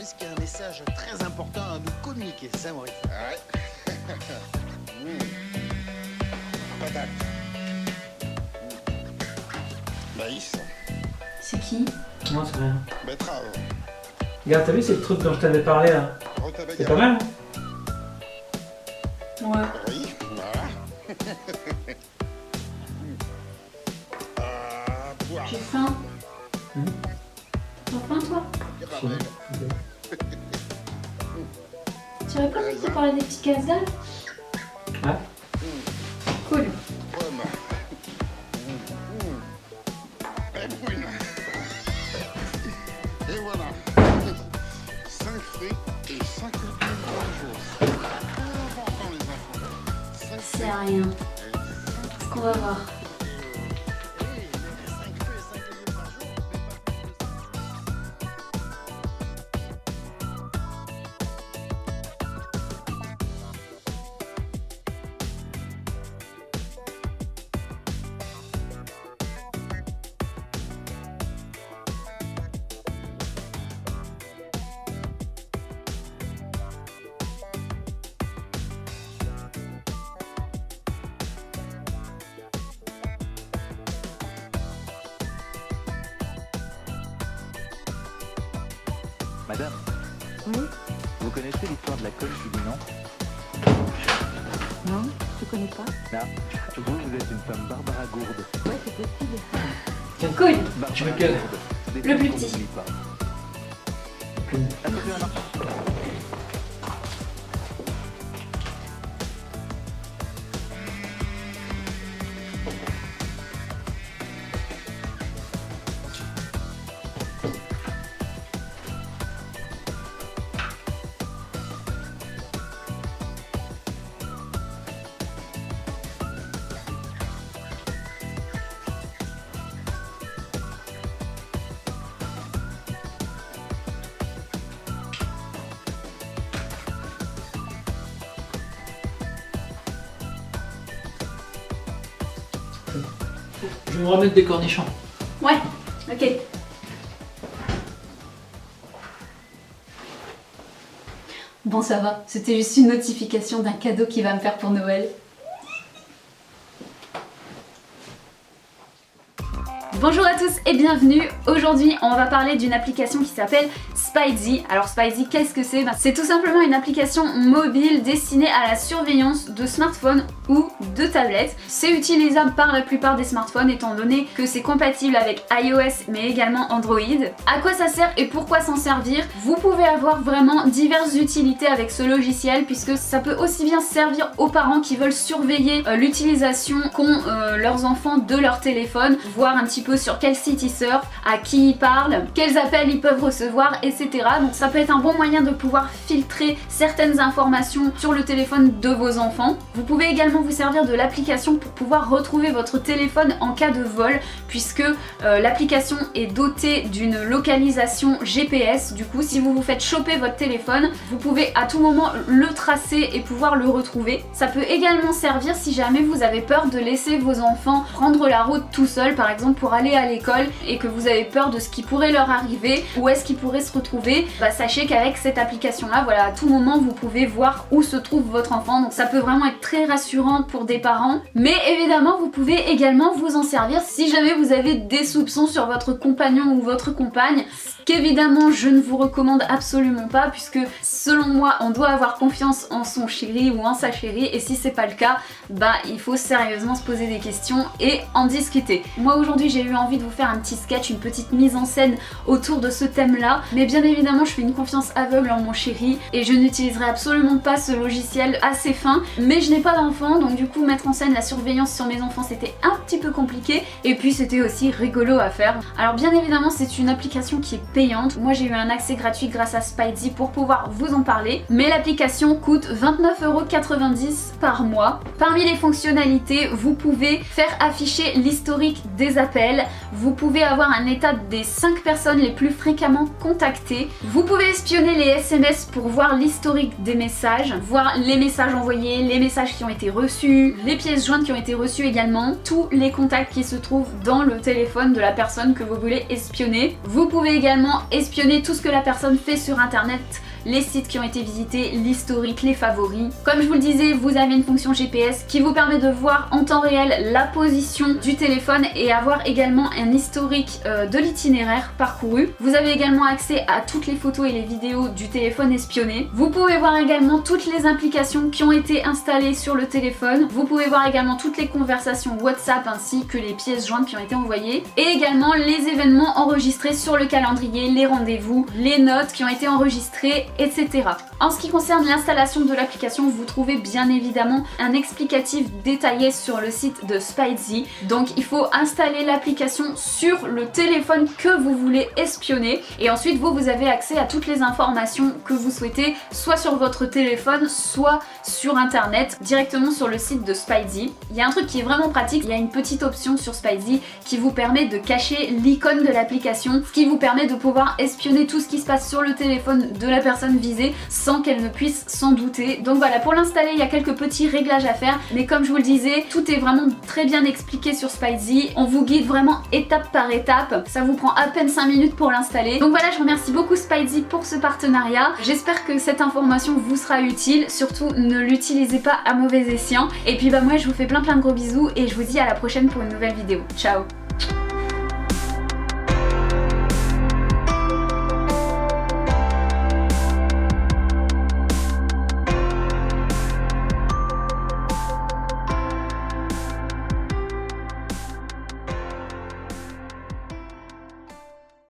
Maurice qui a un message très important à nous communiquer, c'est ça Maurice? Ouais. Patate. Maïs. C'est qui? Non, c'est rien. Betterave. Regarde, t'as vu, c'est le truc dont je t'avais parlé là. Rutabaga. C'est pas mal, hein? Ouais. Oui, voilà. Boire. J'ai faim. T'as faim toi? Caramel. Tu aurais pas envie de parler des petits casse-dalles? Ouais. Cool. Pomme. Et brune. Et voilà. 5 fruits et 5 légumes par jour. C'est important les enfants. 5 C'est rien. Ce qu'on va voir. Madame, Oui? vous connaissez l'histoire de la colle qui dit non? Non? Je connais pas. Là, vous êtes une femme Barbara Gourde. Ouais, c'est possible. Tiens, Cool. Barbara Tu veux quelle? Gourde, des Le femmes plus qu'on petit. n'oublie pas. Une. Ah, ça fait un marché. Je vais me remettre des cornichons. Ouais. Ok. Bon, ça va. C'était juste une notification d'un cadeau qu'il va me faire pour Noël. Bonjour à tous et bienvenue. Aujourd'hui, on va parler d'une application qui s'appelle Spidey. Alors Spidey, qu'est-ce que c'est? C'est tout simplement une application mobile destinée à la surveillance de smartphones ou de tablettes. C'est utilisable par la plupart des smartphones étant donné que c'est compatible avec iOS mais également Android. À quoi ça sert et pourquoi s'en servir? Vous pouvez avoir vraiment diverses utilités avec ce logiciel puisque ça peut aussi bien servir aux parents qui veulent surveiller l'utilisation qu'ont leurs enfants de leur téléphone, voir un petit peu sur quel site ils surfent, à qui ils parlent, quels appels ils peuvent recevoir, etc. Donc ça peut être un bon moyen de pouvoir filtrer certaines informations sur le téléphone de vos enfants. Vous pouvez également vous servir de l'application pour pouvoir retrouver votre téléphone en cas de vol puisque l'application est dotée d'une localisation GPS. Du coup, si vous vous faites choper votre téléphone, vous pouvez à tout moment le tracer et pouvoir le retrouver. Ça peut également servir si jamais vous avez peur de laisser vos enfants prendre la route tout seuls, par exemple pour aller à l'école et que vous avez peur de ce qui pourrait leur arriver, où est-ce qu'ils pourraient se retrouver. Sachez qu'avec cette application là, voilà, à tout moment vous pouvez voir où se trouve votre enfant, donc ça peut vraiment être très rassurant pour des parents. Mais évidemment vous pouvez également vous en servir si jamais vous avez des soupçons sur votre compagnon ou votre compagne, ce qu'évidemment je ne vous recommande absolument pas puisque selon moi on doit avoir confiance en son chéri ou en sa chérie et si c'est pas le cas, il faut sérieusement se poser des questions et en discuter. Moi aujourd'hui j'ai eu envie de vous faire un petit sketch, une petite mise en scène autour de ce thème là, mais bien évidemment je fais une confiance aveugle en mon chéri et je n'utiliserai absolument pas ce logiciel à ses fins, mais je n'ai pas d'enfant donc du coup mettre en scène la surveillance sur mes enfants c'était un petit peu compliqué et puis c'était aussi rigolo à faire. Alors bien évidemment c'est une application qui est payante, moi j'ai eu un accès gratuit grâce à Spidey pour pouvoir vous en parler, mais l'application coûte 29,90€ par mois. Parmi les fonctionnalités, vous pouvez faire afficher l'historique des appels, vous pouvez avoir un état des 5 personnes les plus fréquemment contactées, vous pouvez espionner les SMS pour voir l'historique des messages, voir les messages envoyés, les messages qui ont été reçus, les pièces jointes qui ont été reçues également, tous les contacts qui se trouvent dans le téléphone de la personne que vous voulez espionner. Vous pouvez également également espionner tout ce que la personne fait sur internet, les sites qui ont été visités, l'historique, les favoris. Comme je vous le disais, vous avez une fonction GPS qui vous permet de voir en temps réel la position du téléphone et avoir également un historique de l'itinéraire parcouru. Vous avez également accès à toutes les photos et les vidéos du téléphone espionné. Vous pouvez voir également toutes les applications qui ont été installées sur le téléphone. Vous pouvez voir également toutes les conversations WhatsApp ainsi que les pièces jointes qui ont été envoyées et également les événements enregistrés sur le calendrier, les rendez-vous, les notes qui ont été enregistrées, etc. En ce qui concerne l'installation de l'application, vous trouvez bien évidemment un explicatif détaillé sur le site de Spidesy. Donc il faut installer l'application sur le téléphone que vous voulez espionner et ensuite vous avez accès à toutes les informations que vous souhaitez, soit sur votre téléphone, soit sur internet, directement sur le site de Spidesy. Il y a un truc qui est vraiment pratique, il y a une petite option sur Spidesy qui vous permet de cacher l'icône de l'application, ce qui vous permet de pouvoir espionner tout ce qui se passe sur le téléphone de la personne visée sans qu'elle ne puisse s'en douter. Donc voilà, pour l'installer il y a quelques petits réglages à faire, mais comme je vous le disais, tout est vraiment très bien expliqué sur Spidesy. On vous guide vraiment étape par étape, ça vous prend à peine 5 minutes pour l'installer. Donc voilà, je remercie beaucoup Spidesy pour ce partenariat. J'espère que cette information vous sera utile, surtout ne l'utilisez pas à mauvais escient. Et puis bah moi je vous fais plein de gros bisous et je vous dis à la prochaine pour une nouvelle vidéo. Ciao.